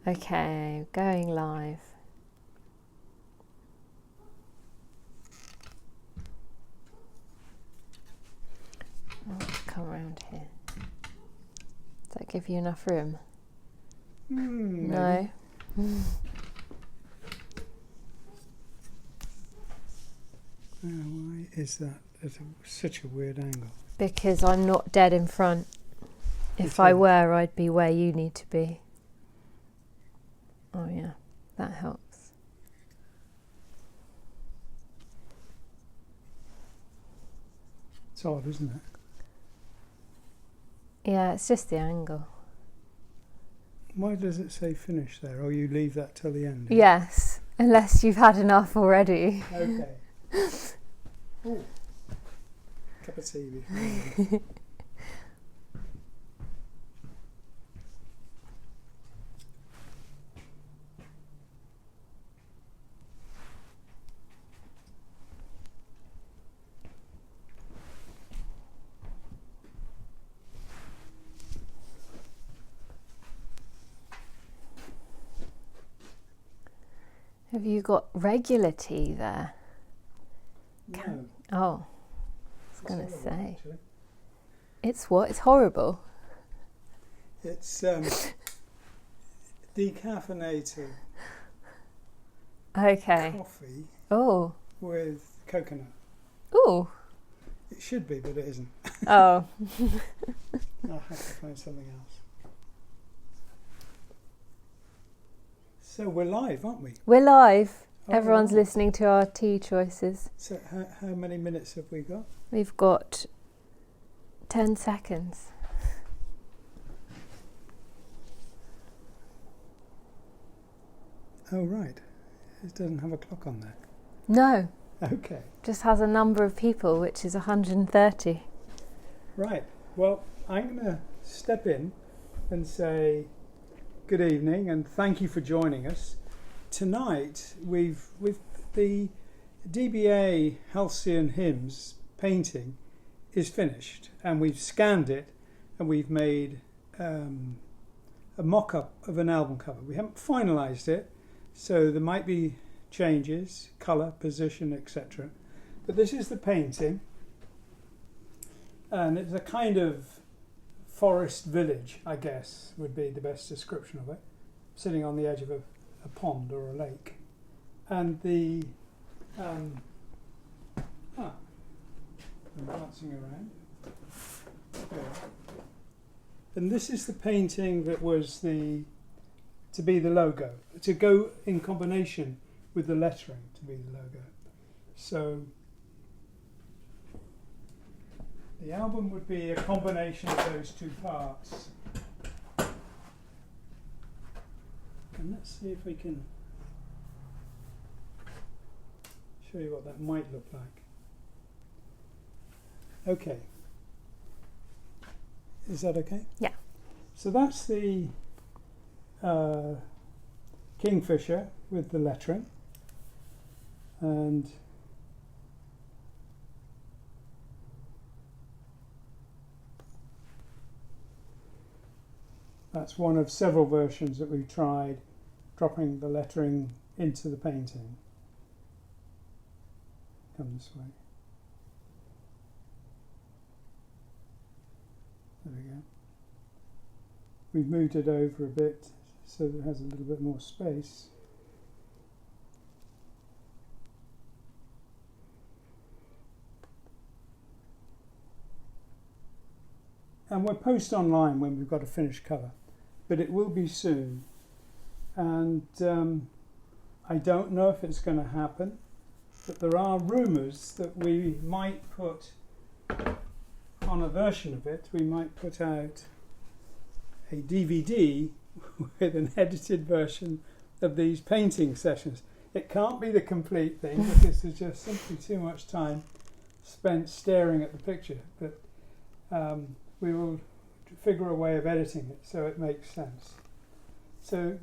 Okay, going live. I'll come around here. Does that give you enough room? No? Why is that at such a weird angle? Because I'm not dead in front. If I were, I'd be where you need to be. Oh yeah, that helps. It's odd, isn't it? Yeah, it's just the angle. Why does it say finish there? Or you leave that till the end? Yes, unless you've had enough already. Okay. Ooh. Cup of tea before. Have you got regular tea there? No. Oh, I was going to Horrible, say. actually. It's what? It's horrible. It's decaffeinated Okay. coffee Oh. with coconut. Ooh. It should be, but it isn't. Oh. I'll have to find something else. So we're live, aren't we? We're live. Oh, Everyone's right. listening to our tea choices. So how many minutes have we got? We've got 10 seconds. Oh, right. It doesn't have a clock on there. No, Okay. just has a number of people, which is 130. Right. Well, I'm going to step in and say good evening and thank you for joining us. Tonight, with the DBA Halcyon hymns painting is finished, and we've scanned it, and we've made a mock-up of an album cover. We haven't finalised it, so there might be changes, colour, position, etc. But this is the painting, and it's a kind of forest village, I guess, would be the best description of it, sitting on the edge of a pond or a lake. And the I'm glancing around. There. And this is the painting that was to be the logo, to go in combination with the lettering to be the logo. So the album would be a combination of those two parts. And let's see if we can show you what that might look like. Okay. Is that okay? Yeah. So that's the kingfisher with the lettering. And that's one of several versions that we've tried, dropping the lettering into the painting. Come this way. There we go. We've moved it over a bit so that it has a little bit more space. And we'll post online when we've got a finished cover, but it will be soon. And I don't know if it's going to happen, but there are rumours that we might put on a version of it, we might put out a DVD with an edited version of these painting sessions. It can't be the complete thing because there's just simply too much time spent staring at the picture, but we will figure a way of editing it so it makes sense. So,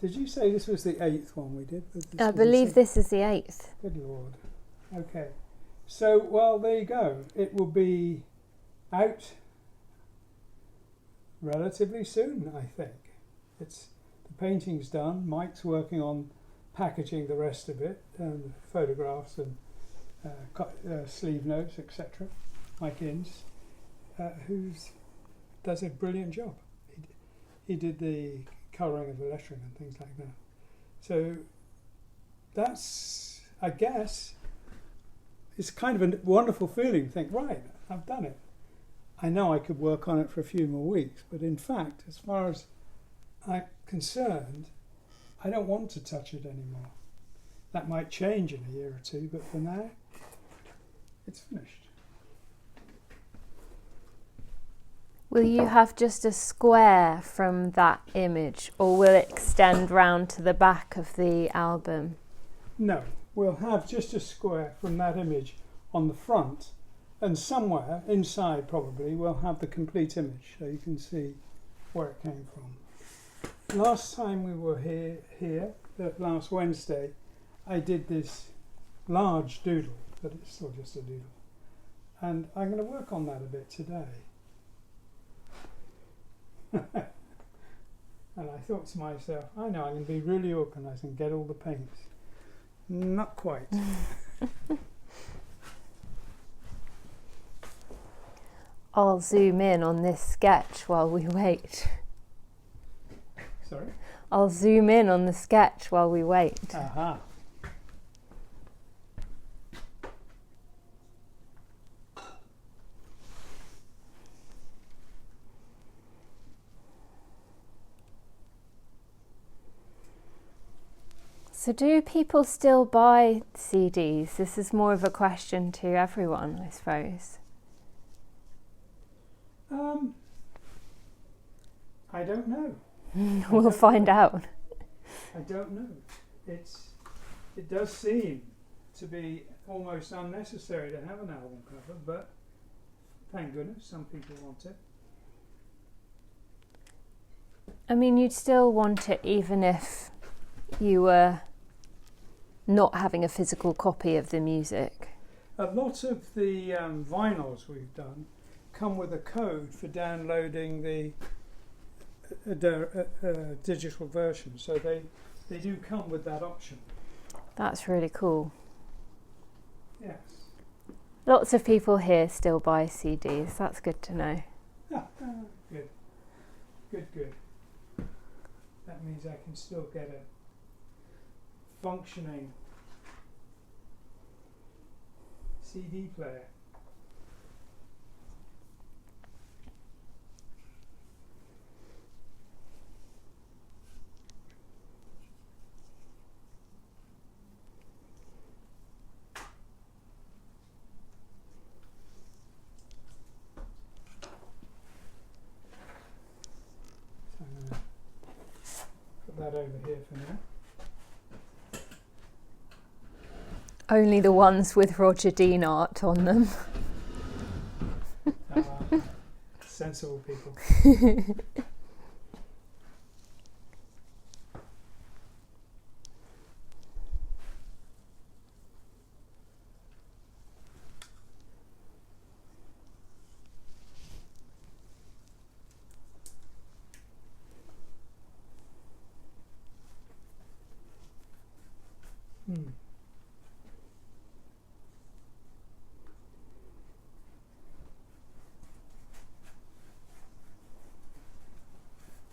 did you say this was the 8th one we did? I believe this is the 8th. Good Lord. Okay. So, well, there you go. It will be out relatively soon, I think. The painting's done. Mike's working on packaging the rest of it, and photographs and sleeve notes, etc. Mike Innes, who does a brilliant job. He did the colouring of the lettering and things like that. So that's, I guess, it's kind of a wonderful feeling to think, right, I've done it. I know I could work on it for a few more weeks, but in fact, as far as I'm concerned, I don't want to touch it anymore. That might change in a year or two, but for now, it's finished. Will you have just a square from that image, or will it extend round to the back of the album? No, we'll have just a square from that image on the front, and somewhere inside probably we'll have the complete image so you can see where it came from. Last time we were here last Wednesday, I did this large doodle, but it's still just a doodle. And I'm going to work on that a bit today. And I thought to myself, I know I'm going to be really organised and get all the paints. Not quite. I'll zoom in on this sketch while we wait. Sorry? I'll zoom in on the sketch while we wait. Aha. So do people still buy CDs? This is more of a question to everyone, I suppose. I don't know. We'll find out. I don't know. It does seem to be almost unnecessary to have an album cover, but thank goodness some people want it. I mean, you'd still want it even if you were not having a physical copy of the music. A lot of the vinyls we've done come with a code for downloading the digital version, so they do come with that option. That's really cool. Yes. Lots of people here still buy CDs. That's good to know. Good. Good. That means I can still get a functioning CD player. So I'm going to put that over here for now. Only the ones with Roger Dean art on them. Sensible people.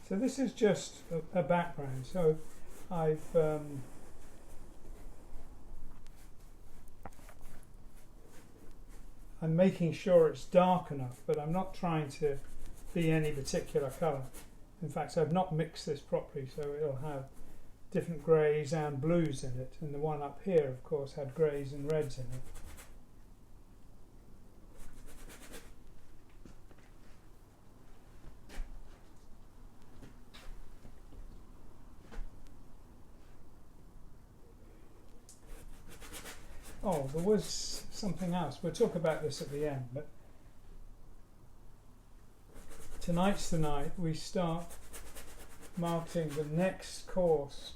So this is just a background. So I'm making sure it's dark enough, but I'm not trying to be any particular colour. In fact, I've not mixed this properly, so it'll have different greys and blues in it. And the one up here, of course, had greys and reds in it. Oh, there was something else. We'll talk about this at the end, but tonight's the night we start marketing the next course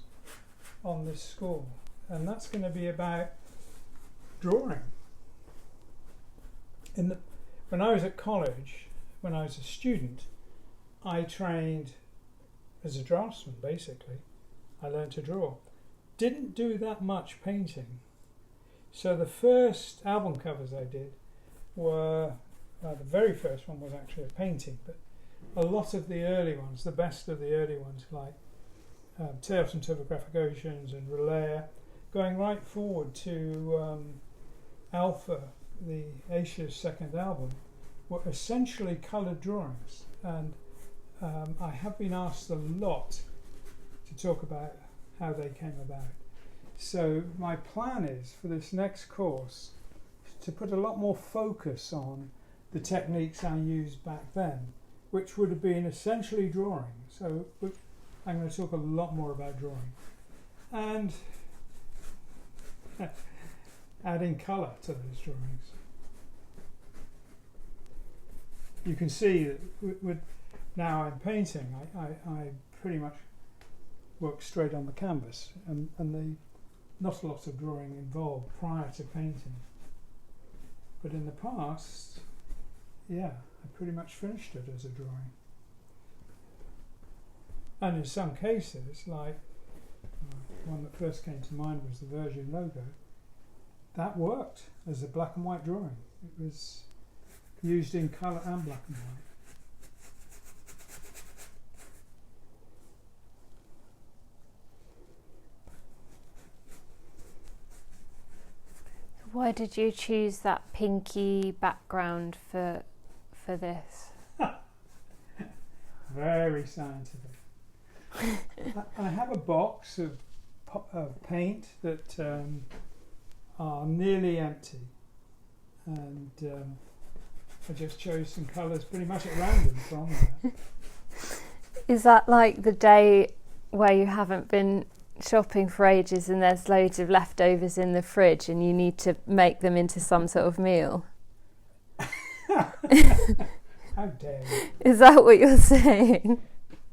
on this school, and that's going to be about drawing. When I was at college, when I was a student, I trained as a draftsman, basically. I learned to draw. Didn't do that much painting. So the first album covers I did were, the very first one was actually a painting, but a lot of the early ones, the best of the early ones, like Tales from Topographic Oceans and Relayer, going right forward to Alpha, the Asia's second album, were essentially coloured drawings. And I have been asked a lot to talk about how they came about. So my plan is for this next course to put a lot more focus on the techniques I used back then, which would have been essentially drawing. So I'm going to talk a lot more about drawing and adding colour to those drawings. You can see that with now I'm painting, I pretty much work straight on the canvas, and not a lot of drawing involved prior to painting. But in the past, yeah, I pretty much finished it as a drawing. And in some cases, like one that first came to mind was the Virgin logo, that worked as a black and white drawing. It was used in colour and black and white. Why did you choose that pinky background for this? Very scientific. I have a box of paint that are nearly empty, and I just chose some colours pretty much at random from there. Is that like the day where you haven't been shopping for ages and there's loads of leftovers in the fridge and you need to make them into some sort of meal? How dare you? Is that what you're saying?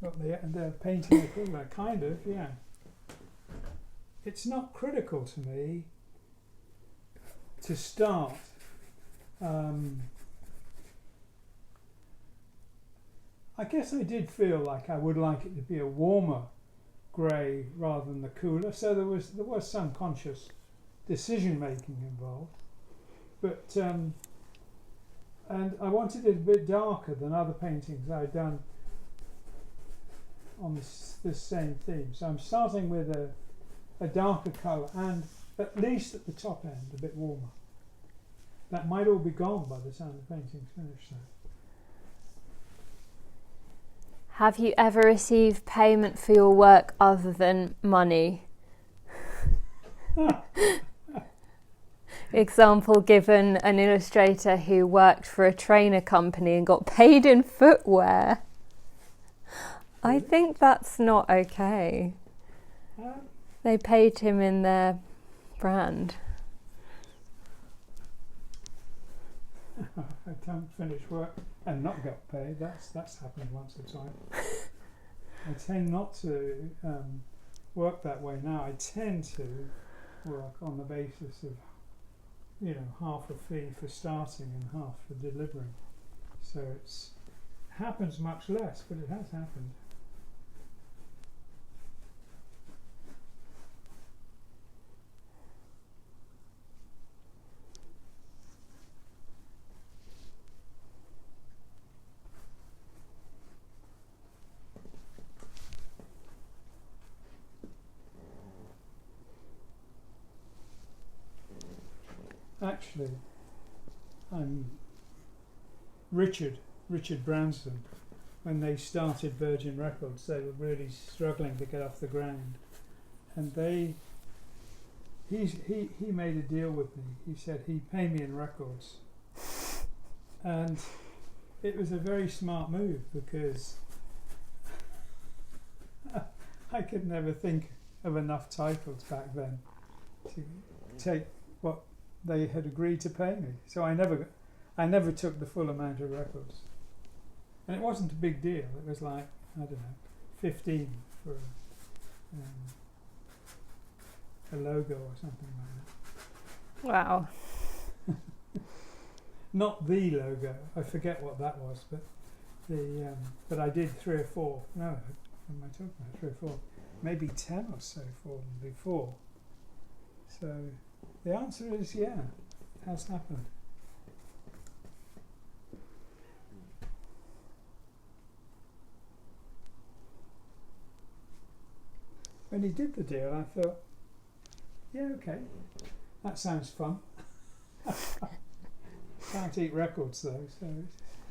Well, the painting equivalent, kind of, yeah. It's not critical to me to start. I guess I did feel like I would like it to be a warmer grey rather than the cooler, so there was some conscious decision making involved, but and I wanted it a bit darker than other paintings I'd done on this same theme. So I'm starting with a darker colour and at least at the top end a bit warmer. That might all be gone by the time the painting's finished though. Have you ever received payment for your work other than money? Example given, an illustrator who worked for a trainer company and got paid in footwear. I think that's not okay. They paid him in their brand. I can't finish work and not get paid. That's happened once or twice. I tend not to work that way now. I tend to work on the basis of, half a fee for starting and half for delivering. So it happens much less, but it has happened. Actually, Richard Branson, when they started Virgin Records, they were really struggling to get off the ground, and he made a deal with me. He said he'd pay me in records, and it was a very smart move because I could never think of enough titles back then to take what they had agreed to pay me. So I never took the full amount of records. And it wasn't a big deal. It was like, I don't know, 15 for a logo or something like that. Wow. Not the logo. I forget what that was, but but I did 3 or 4. No, am I talking about? 3 or 4, maybe 10 or so fallen before. So the answer is yeah, it has happened. When he did the deal, I thought, yeah, okay, that sounds fun. Can't eat records though, so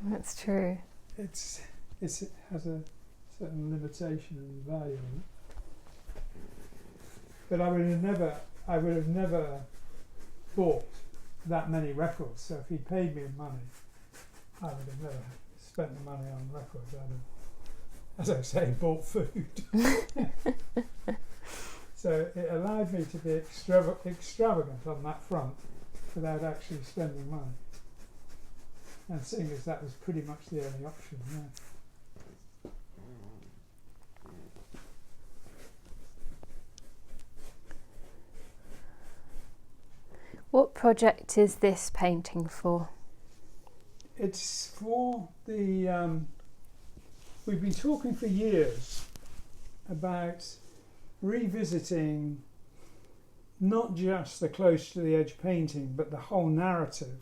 That's true. it has a certain limitation and value in it. But I would have never bought that many records. So if he paid me money, I would have never spent the money on records. I'd have, as I say, bought food. So it allowed me to be extravagant on that front without actually spending money. And seeing as that was pretty much the only option, yeah. What project is this painting for? It's for the... we've been talking for years about revisiting not just the close to the edge painting, but the whole narrative,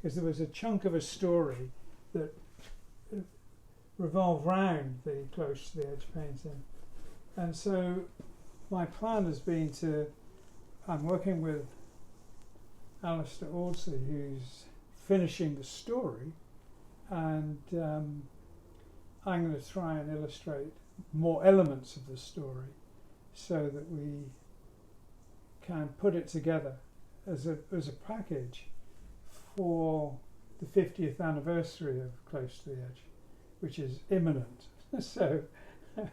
because there was a chunk of a story that revolved round the close to the edge painting. And so my plan has been I'm working with Alistair Audsley, who's finishing the story, and I'm going to try and illustrate more elements of the story so that we can put it together as a package for the 50th anniversary of Close to the Edge, which is imminent. So I'm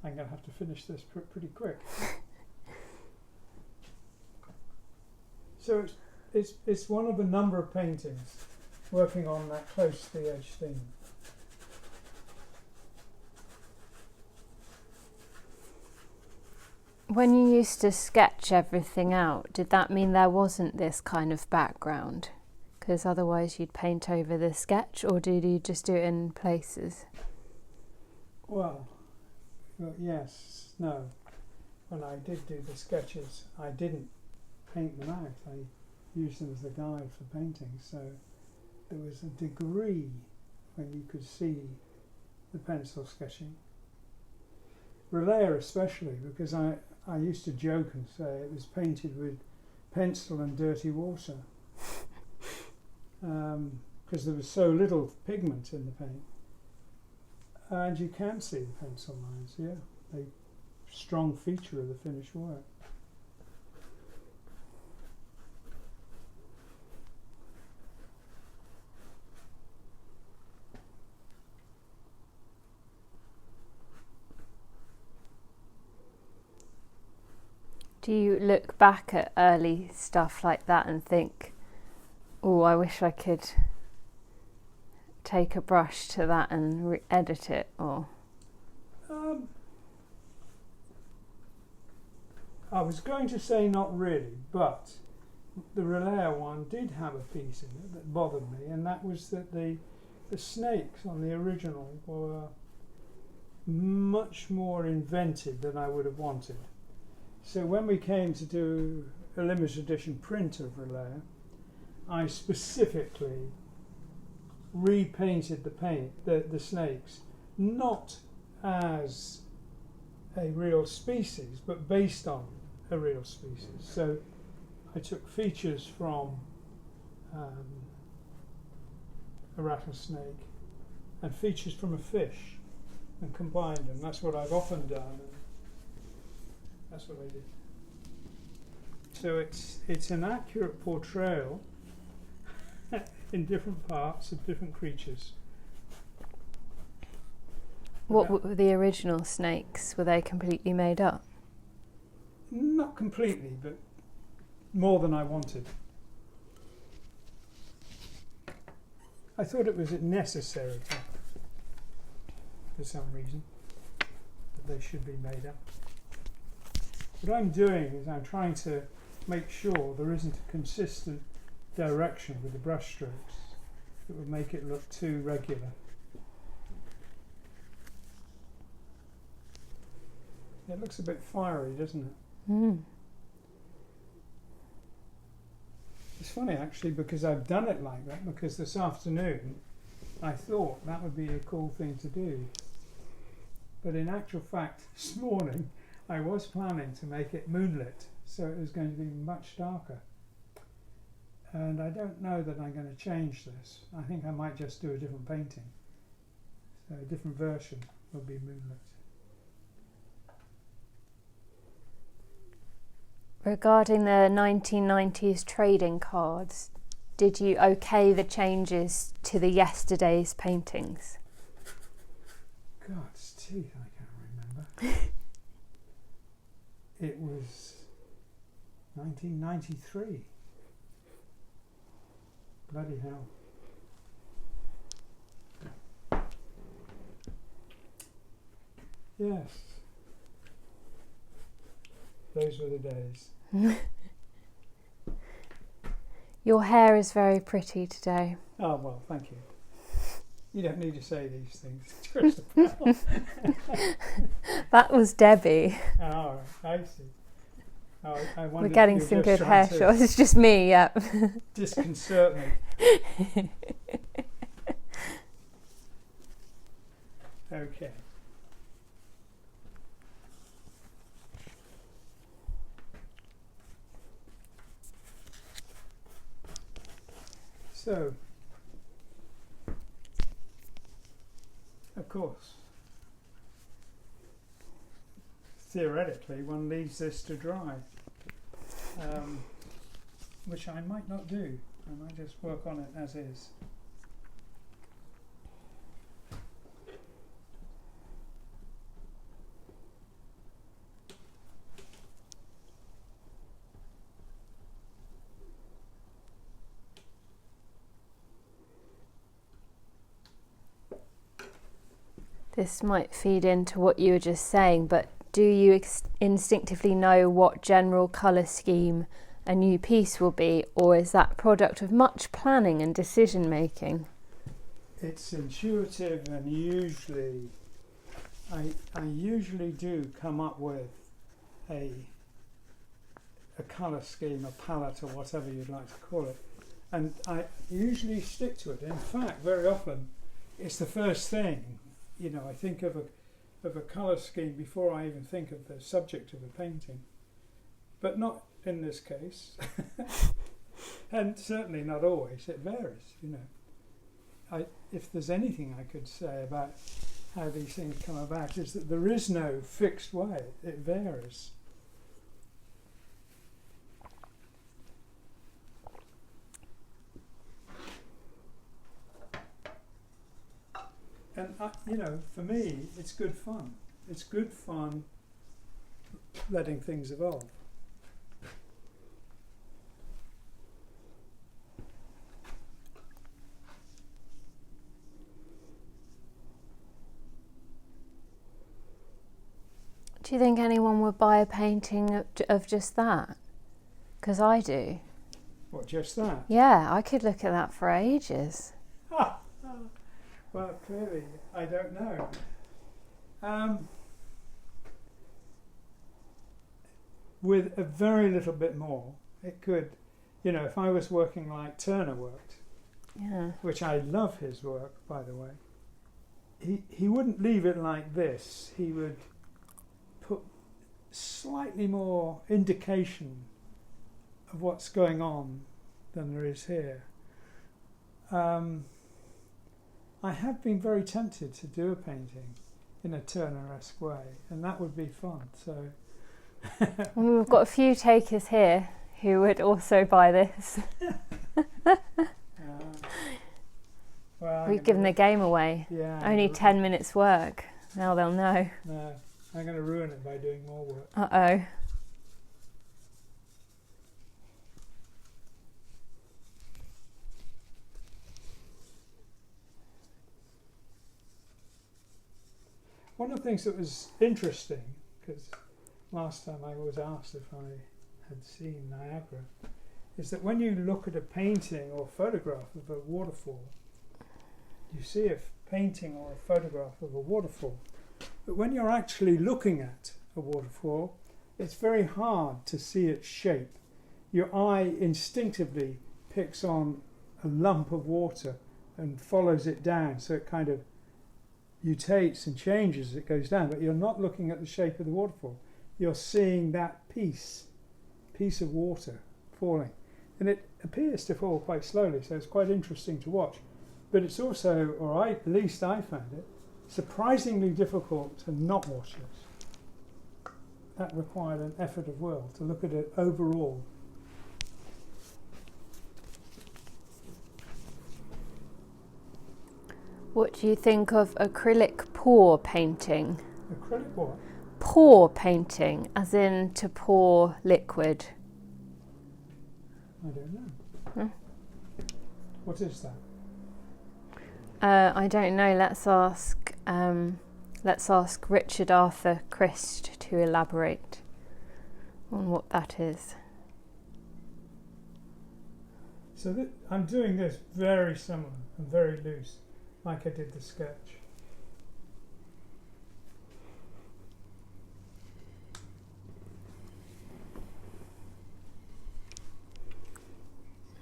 going to have to finish this pretty quick. So it's one of a number of paintings working on that Close to the Edge theme. When you used to sketch everything out, did that mean there wasn't this kind of background? Because otherwise you'd paint over the sketch, or did you just do it in places? Well, yes, no. When I did do the sketches, I didn't paint them out. I used them as a guide for painting, so there was a degree when you could see the pencil sketching. Relayer especially, because I used to joke and say it was painted with pencil and dirty water, because there was so little pigment in the paint. And you can see the pencil lines, yeah, a strong feature of the finished work. Do you look back at early stuff like that and think, oh, I wish I could take a brush to that and edit it? Or I was going to say not really, but the Relayer one did have a piece in it that bothered me, and that was that the snakes on the original were much more invented than I would have wanted. So when we came to do a limited edition print of Relayer, I specifically repainted the snakes, not as a real species, but based on a real species. So I took features from a rattlesnake and features from a fish and combined them. That's what I've often done. That's what I did. So it's an accurate portrayal in different parts of different creatures. what were the original snakes? Were they completely made up? Not completely, but more than I wanted. I thought it was necessary for some reason that they should be made up. What I'm doing is I'm trying to make sure there isn't a consistent direction with the brush strokes that would make it look too regular. It looks a bit fiery, doesn't it? Mm. It's funny actually, because I've done it like that, because this afternoon I thought that would be a cool thing to do. But in actual fact, this morning I was planning to make it moonlit, so it was going to be much darker. And I don't know that I'm going to change this. I think I might just do a different painting. So a different version will be moonlit. Regarding the 1990s trading cards, did you okay the changes to the yesterday's paintings? God's teeth, I can't remember. It was 1993. Bloody hell. Yes. Those were the days. Your hair is very pretty today. Oh, well, thank you. You don't need to say these things, Christopher. That was Debbie. Oh, I see. Oh, I We're getting some good hair shots. It's just me, yeah. Disconcert me. Okay. So, of course, theoretically, one leaves this to dry, which I might not do. I might just work on it as is. This might feed into what you were just saying, but do you instinctively know what general colour scheme a new piece will be, or is that product of much planning and decision making? It's intuitive, and usually I usually do come up with a colour scheme, a palette, or whatever you'd like to call it, and I usually stick to it. In fact, very often it's the first thing. You know, I think of a colour scheme before I even think of the subject of the painting, but not in this case, and certainly not always. It varies, you know. If there's anything I could say about how these things come about, is that there is no fixed way. It varies. And, you know, for me, it's good fun. It's good fun letting things evolve. Do you think anyone would buy a painting of just that? Because I do. What, just that? Yeah, I could look at that for ages. Well, clearly, I don't know. With a very little bit more, it could, you know, if I was working like Turner worked, Yeah. which I love his work, by the way, he wouldn't leave it like this. He would put slightly more indication of what's going on than there is here. I have been very tempted to do a painting in a Turner-esque way, and that would be fun. So, Well, we've got a few takers here who would also buy this. well, We've given the game away. Yeah, Only 10 minutes work. Now they'll know. No, I'm going to ruin it by doing more work. Uh-oh. One of the things that was interesting, because last time I was asked if I had seen Niagara, is that when you look at a painting or photograph of a waterfall, you see a painting or a photograph of a waterfall, but when you're actually looking at a waterfall, it's very hard to see its shape. Your eye instinctively picks on a lump of water and follows it down, so it kind of mutates and changes as it goes down, but you're not looking at the shape of the waterfall. You're seeing that piece of water falling. And it appears to fall quite slowly, so it's quite interesting to watch. But it's also, or at least I found it, surprisingly difficult to not watch it. That required an effort of will to look at it overall. What do you think of acrylic pour painting? Acrylic what? Pour painting, as in to pour liquid. I don't know. Hmm? What is that? I don't know. Let's ask Richard Arthur Christ to elaborate on what that is. So I'm doing this very similar and very loose, like I did the sketch.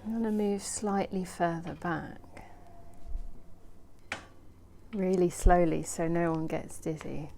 I'm going to move slightly further back. Really slowly so no one gets dizzy.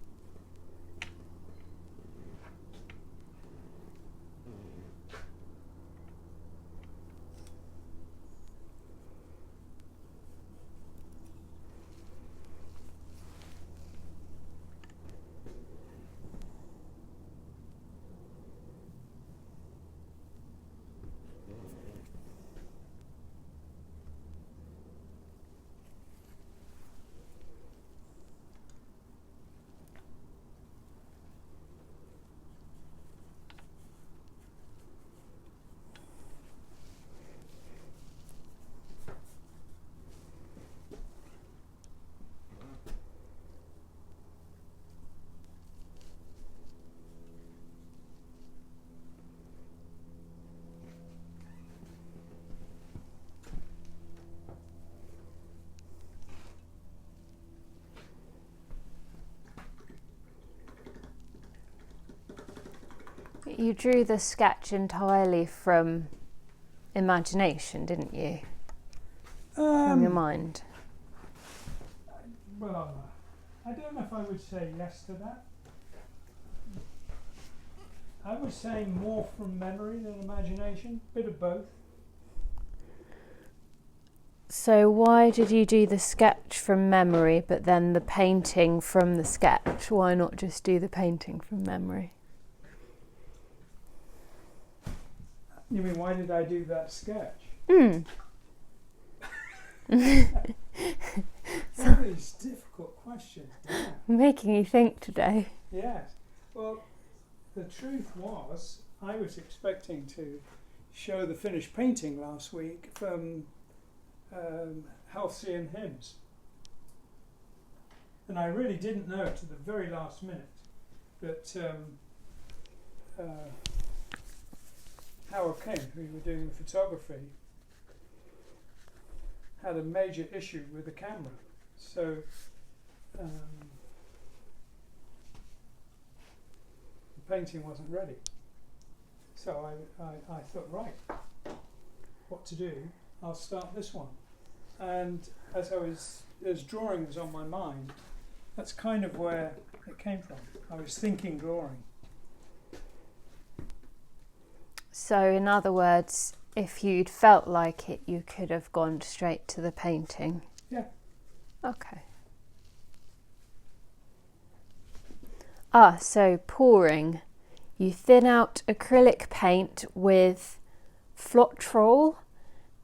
You drew the sketch entirely from imagination, didn't you? From your mind. Well, I don't know if I would say yes to that. I would say more from memory than imagination, bit of both. So why did you do the sketch from memory but then the painting from the sketch? Why not just do the painting from memory? You mean, why did I do that sketch? Some of these difficult questions. Yeah. Making you think today. Yes. Well, the truth was, I was expecting to show the finished painting last week from Halcyon hymns. And I really didn't know to the very last minute that Howard King, who we were doing the photography, had a major issue with the camera. So the painting wasn't ready. So I thought, right, what to do? I'll start this one. And as drawing was on my mind, that's kind of where it came from. I was thinking drawing. So in other words, if you'd felt like it, you could have gone straight to the painting? Yeah. Okay. So pouring. You thin out acrylic paint with Floetrol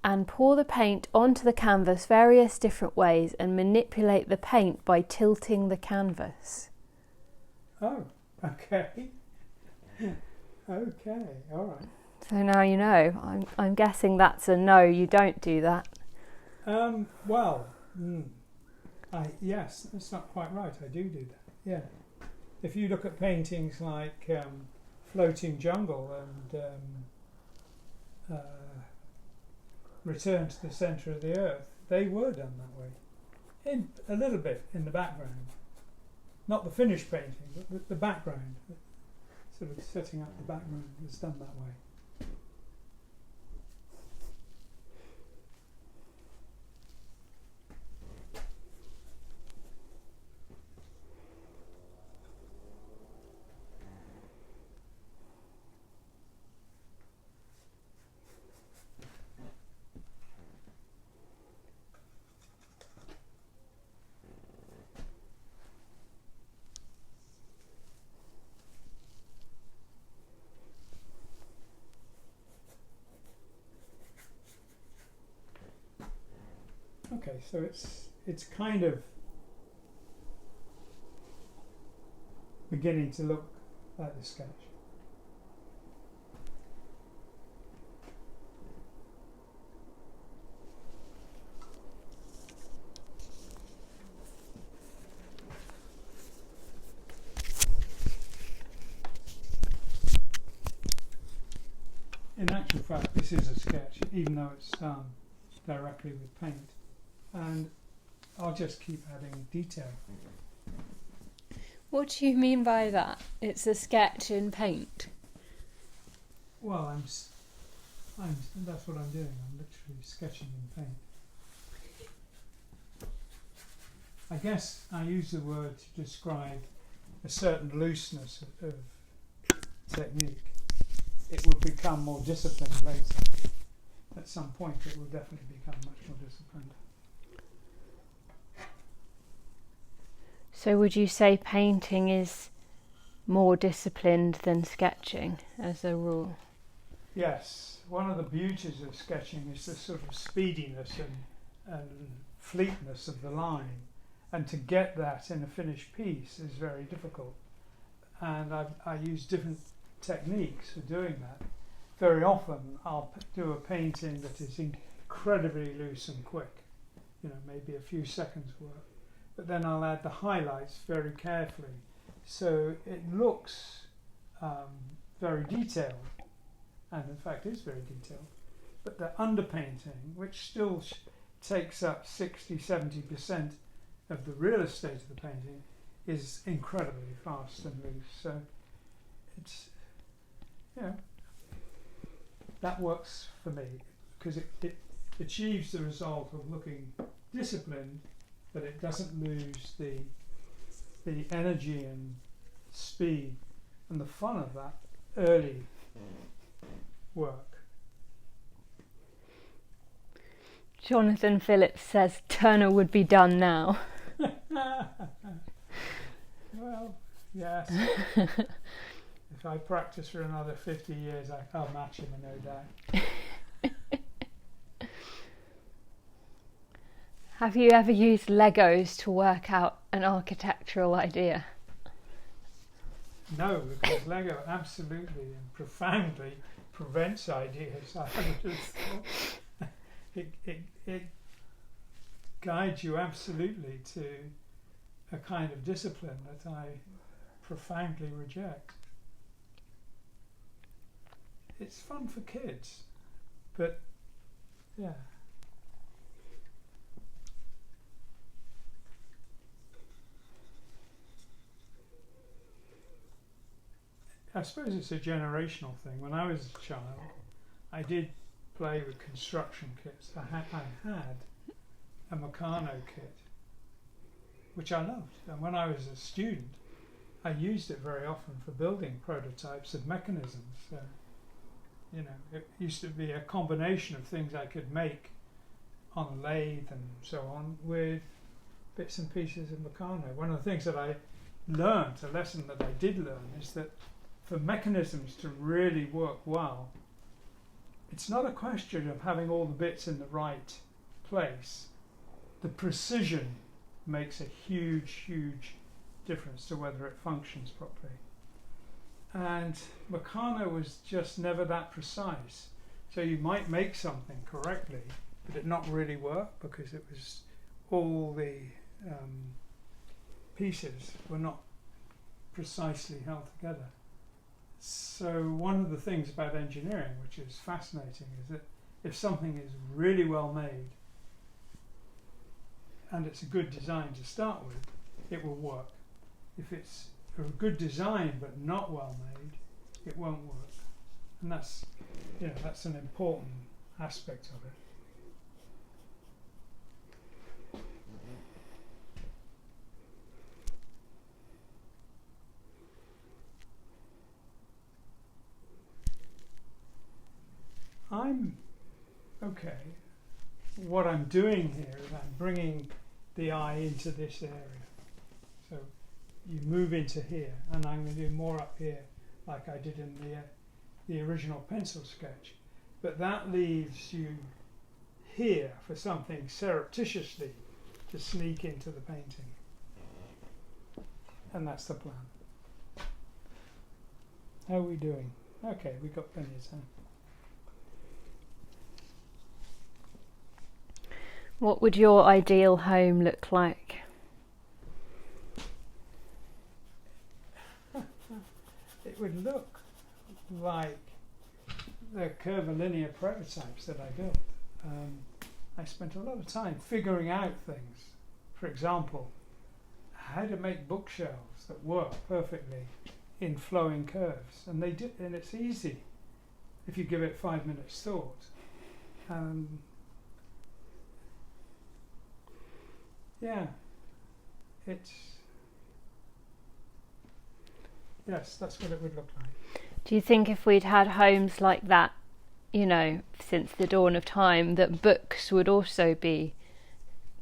and pour the paint onto the canvas various different ways and manipulate the paint by tilting the canvas. Oh, okay. Okay, all right. So now you know. I'm guessing that's a no, you don't do that. Yes, that's not quite right. I do that. Yeah. If you look at paintings like Floating Jungle and Return to the Centre of the Earth, they were done that way. In a little bit in the background. Not the finished painting, but the background. sort of setting up the background is done that way. Okay, so it's kind of beginning to look like the sketch. In actual fact, this is a sketch, even though it's done directly with paint. And I'll just keep adding detail. What do you mean by that? It's a sketch in paint? Well, that's what I'm doing. I'm literally sketching in paint. I guess I use the word to describe a certain looseness of technique. It will become more disciplined later. At some point it will definitely become much more disciplined. So would you say painting is more disciplined than sketching as a rule? Yes. One of the beauties of sketching is the sort of speediness and fleetness of the line. And to get that in a finished piece is very difficult. And I use different techniques for doing that. Very often I'll do a painting that is incredibly loose and quick, maybe a few seconds work, but then I'll add the highlights very carefully so it looks very detailed, and in fact is very detailed, but the underpainting, which still takes up 60-70% of the real estate of the painting, is incredibly fast and loose. So it's that works for me because it achieves the result of looking disciplined, but it doesn't lose the energy and speed and the fun of that early work. Jonathan Phillips says Turner would be done now. Well, yes. If I practice for another 50 years, I'll match him, no doubt. Have you ever used Legos to work out an architectural idea? No, because Lego absolutely and profoundly prevents ideas. I haven't just thought. It guides you absolutely to a kind of discipline that I profoundly reject. It's fun for kids, but yeah. I suppose it's a generational thing. When I was a child, I did play with construction kits. I had a Meccano kit, which I loved. And when I was a student, I used it very often for building prototypes of mechanisms. It used to be a combination of things I could make on a lathe and so on with bits and pieces of Meccano. One of the things that I learned, a lesson that I did learn, is that for mechanisms to really work well, it's not a question of having all the bits in the right place. The precision makes a huge, huge difference to whether it functions properly. And Meccano was just never that precise. So you might make something correctly, but it not really work because it was all the pieces were not precisely held together. So one of the things about engineering, which is fascinating, is that if something is really well made and it's a good design to start with, it will work. If it's a good design but not well made, it won't work. And that's, that's an important aspect of it. Okay. What I'm doing here is I'm bringing the eye into this area. So you move into here, and I'm going to do more up here, like I did in the original pencil sketch. But that leaves you here for something surreptitiously to sneak into the painting. And that's the plan. How are we doing? Okay, we've got plenty of time. What would your ideal home look like? It would look like the curvilinear prototypes that I built. I spent a lot of time figuring out things. For example, how to make bookshelves that work perfectly in flowing curves, and they do, and it's easy if you give it 5 minutes thought. Yes, that's what it would look like. Do you think if we'd had homes like that, since the dawn of time, that books would also be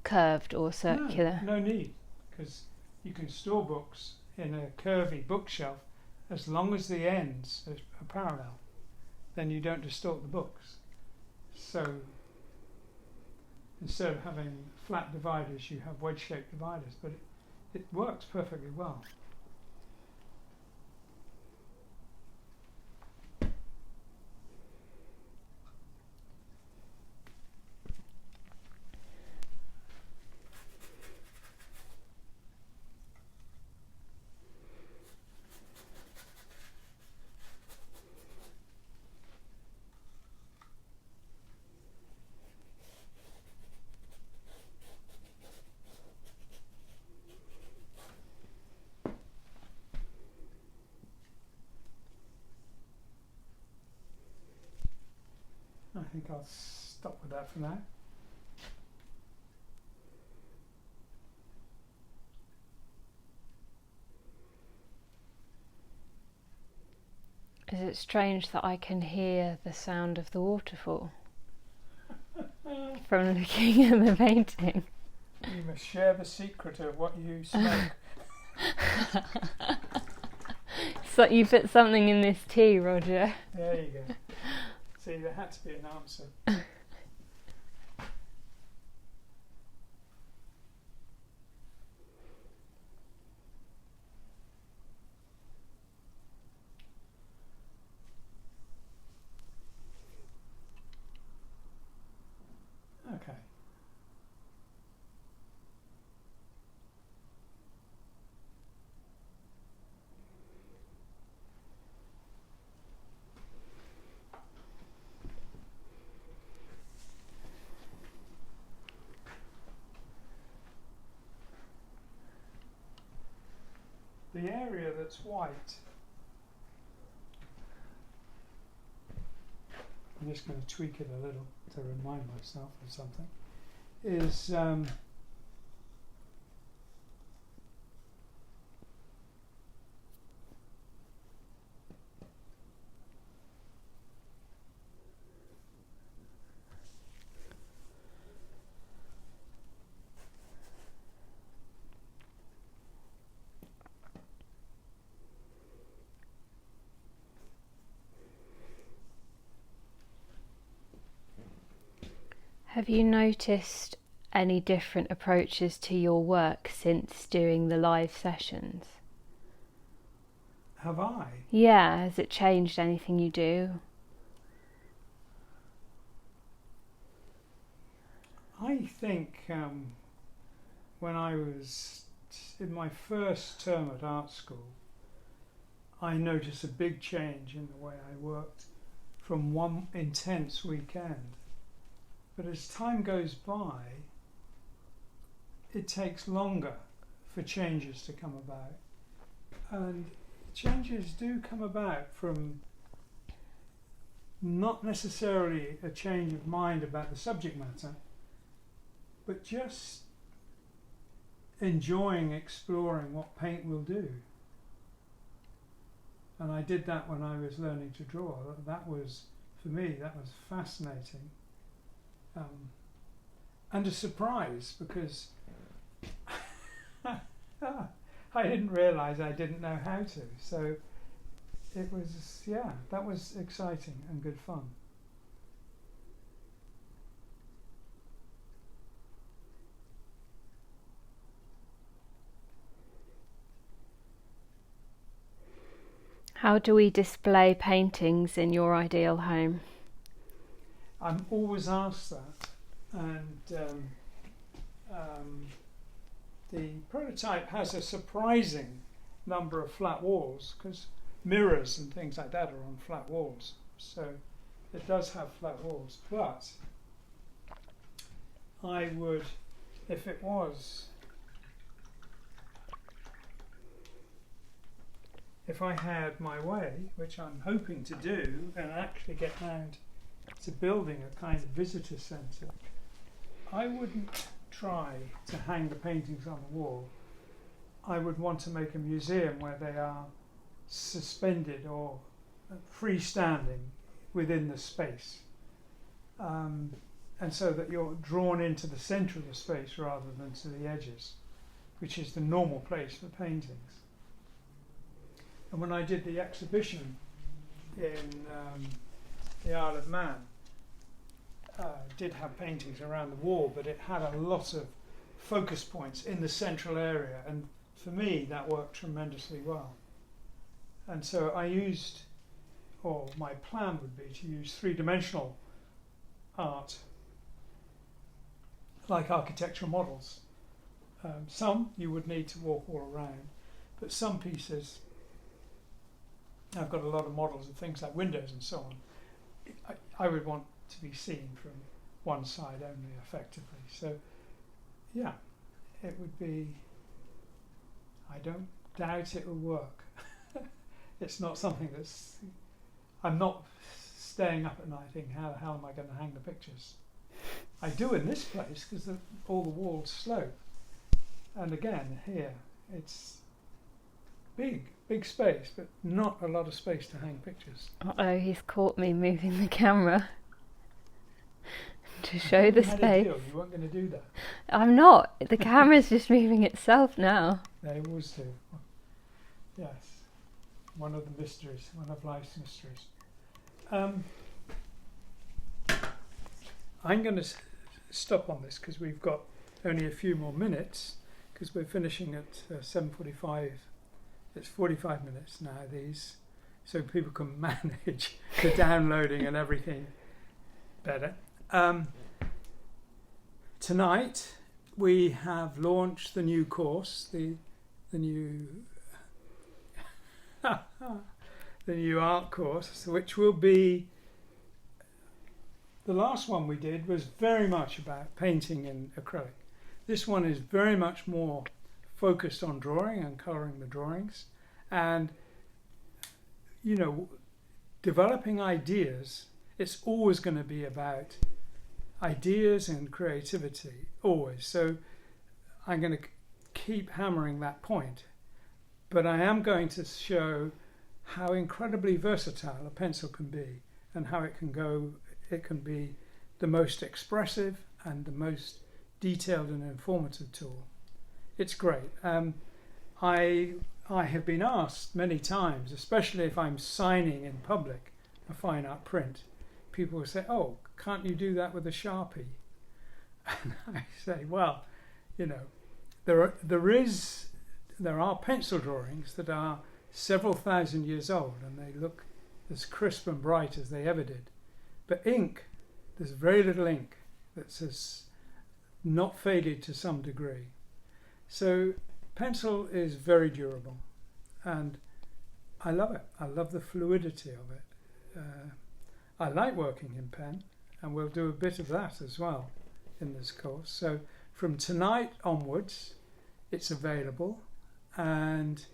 curved or circular? No need, because you can store books in a curvy bookshelf as long as the ends are parallel. Then you don't distort the books. So instead of having flat dividers, you have wedge-shaped dividers, but it works perfectly well. I think I'll stop with that for now. Is it strange that I can hear the sound of the waterfall from looking at the painting? You must share the secret of what you smoke. So you put something in this tea, Roger. There you go. See, there had to be an answer. Okay. The area that's white, I'm just going to tweak it a little to remind myself of something, is Have you noticed any different approaches to your work since doing the live sessions? have I? Yeah, has it changed anything you do? I think when I was in my first term at art school, I noticed a big change in the way I worked from one intense weekend. But as time goes by, it takes longer for changes to come about. And changes do come about from not necessarily a change of mind about the subject matter, but just enjoying exploring what paint will do. And I did that when I was learning to draw. That was, for me, that was fascinating. And a surprise, because I didn't realise I didn't know how to. So it was, yeah, that was exciting and good fun. How do we display paintings in your ideal home? I'm always asked that, and the prototype has a surprising number of flat walls, because mirrors and things like that are on flat walls, so it does have flat walls. But I would, if it was, if I had my way, which I'm hoping to do, and actually get round to building a kind of visitor centre, I wouldn't try to hang the paintings on the wall. I would want to make a museum where they are suspended or freestanding within the space, and so that you're drawn into the centre of the space rather than to the edges, which is the normal place for paintings. And when I did the exhibition in the Isle of Man, did have paintings around the wall, but it had a lot of focus points in the central area, and for me that worked tremendously well. And so I used, or my plan would be to use three-dimensional art, like architectural models. Some you would need to walk all around, but some pieces, I've got a lot of models of things like windows and so on, I would want to be seen from one side only effectively. So yeah, it would be, I don't doubt it will work. It's not something that's, I'm not staying up at night thinking how the hell am I going to hang the pictures. I do in this place because all the walls slope, and again here it's big space, but not a lot of space to hang pictures. Uh-oh, he's caught me moving the camera to show the space. You weren't going to do that. I'm not. The camera's just moving itself now. They always do. Yes. One of the mysteries, one of life's mysteries. I'm going to stop on this because we've got only a few more minutes, because we're finishing at 7:45. It's 45 minutes now, these, so people can manage the downloading and everything better. Tonight we have launched the new course, the new the new art course, which will be, the last one we did was very much about painting in acrylic. This one is very much more focused on drawing and colouring the drawings, and you know, developing ideas. It's always going to be about ideas and creativity, always. So I'm going to keep hammering that point, but I am going to show how incredibly versatile a pencil can be, and how it can be the most expressive and the most detailed and informative tool. It's great. I have been asked many times, especially if I'm signing in public a fine art print, people will say, "Oh, can't you do that with a Sharpie?" And I say, well, you know, there are pencil drawings that are several thousand years old, and they look as crisp and bright as they ever did. But ink, there's very little ink that's not faded to some degree. So pencil is very durable, and I love it. I love the fluidity of it. I like working in pen, and we'll do a bit of that as well in this course. So from tonight onwards, it's available, and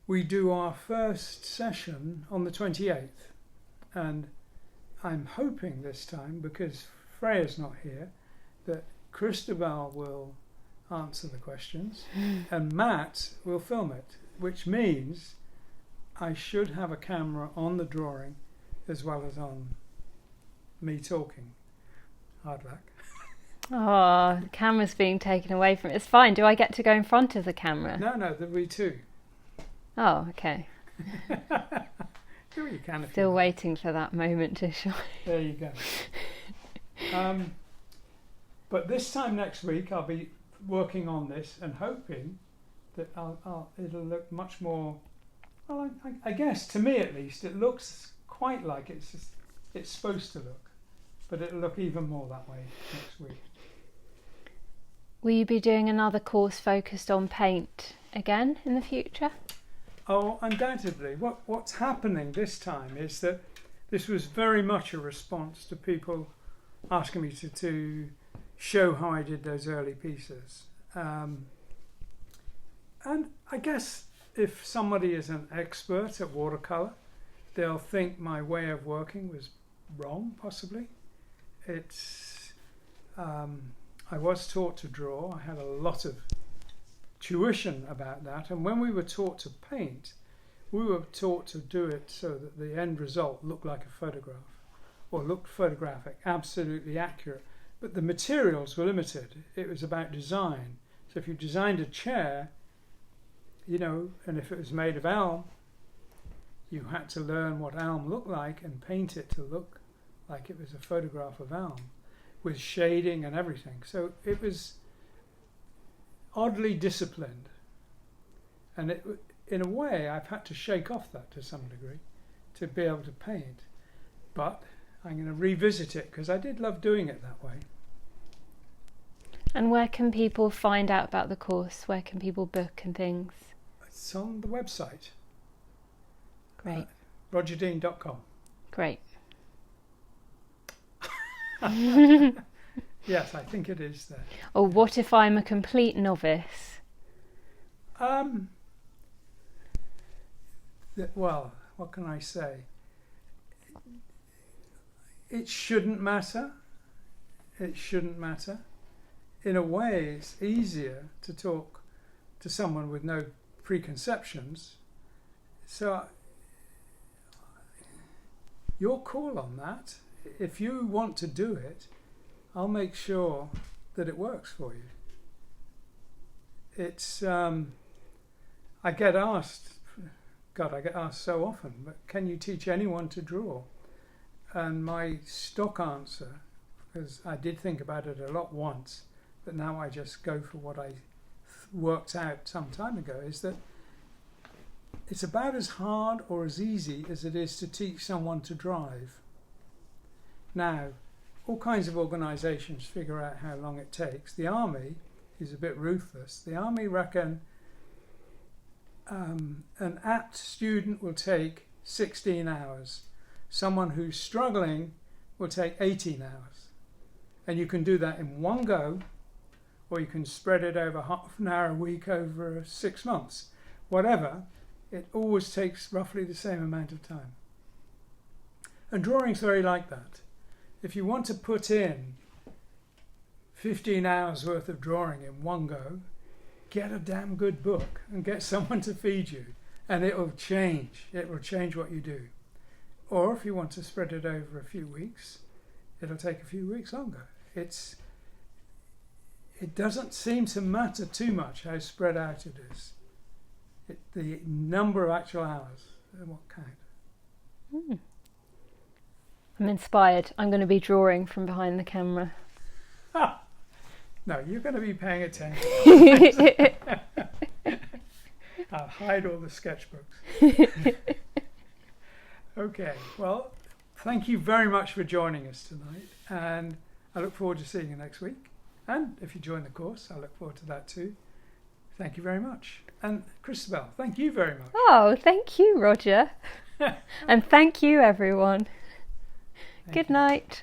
we do our first session on the 28th. And I'm hoping this time, because Freya's not here, that Christabel will answer the questions and Matt will film it, which means I should have a camera on the drawing as well as on me talking. Hard luck. Oh, the camera's being taken away from it. It's fine. Do I get to go in front of the camera? No, there'll be two. Oh, okay. Sure you can. Still waiting for that moment to shine. There you go. But this time next week I'll be working on this and hoping that it'll look much more. Well, I guess to me at least it looks quite like it's supposed to look, but it'll look even more that way next week. Will you be doing another course focused on paint again in the future? Oh, undoubtedly. What's happening this time is that this was very much a response to people asking me to show how I did those early pieces. And I guess if somebody is an expert at watercolour, they'll think my way of working was wrong, possibly. I was taught to draw. I had a lot of tuition about that, and when we were taught to paint, we were taught to do it so that the end result looked like a photograph or looked photographic, absolutely accurate, but the materials were limited. It was about design. So if you designed a chair, and if it was made of elm, you had to learn what elm looked like and paint it to look like it was a photograph of elm with shading and everything. So it was oddly disciplined, and in a way I've had to shake off that to some degree to be able to paint, but I'm going to revisit it because I did love doing it that way. And where can people find out about the course? Where can people book and things? It's on the website. Great. rogerdean.com. Great. Yes, I think it is there. Or what if I'm a complete novice? Well, what can I say? It shouldn't matter. It shouldn't matter. In a way, it's easier to talk to someone with no preconceptions. So your call on that. If you want to do it, I'll make sure that it works for you. It's I get asked so often, but can you teach anyone to draw? And my stock answer, because I did think about it a lot once, but now I just go for what I worked out some time ago, is that it's about as hard or as easy as it is to teach someone to drive. Now, all kinds of organisations figure out how long it takes. The Army is a bit ruthless. The Army reckon an apt student will take 16 hours. Someone who's struggling will take 18 hours. And you can do that in one go, or you can spread it over half an hour a week over 6 months. Whatever, it always takes roughly the same amount of time. And drawing's very like that. If you want to put in 15 hours worth of drawing in one go, get a damn good book and get someone to feed you, and it will change. It will change what you do. Or if you want to spread it over a few weeks, it'll take a few weeks longer. It doesn't seem to matter too much how spread out it is. The number of actual hours are what count. I'm inspired. I'm going to be drawing from behind the camera. No, you're going to be paying attention. I'll hide all the sketchbooks. Okay, well, thank you very much for joining us tonight, and I look forward to seeing you next week. And if you join the course, I look forward to that too. Thank you very much. And Christabel, thank you very much. Oh, thank you, Roger. And thank you, everyone. Good night.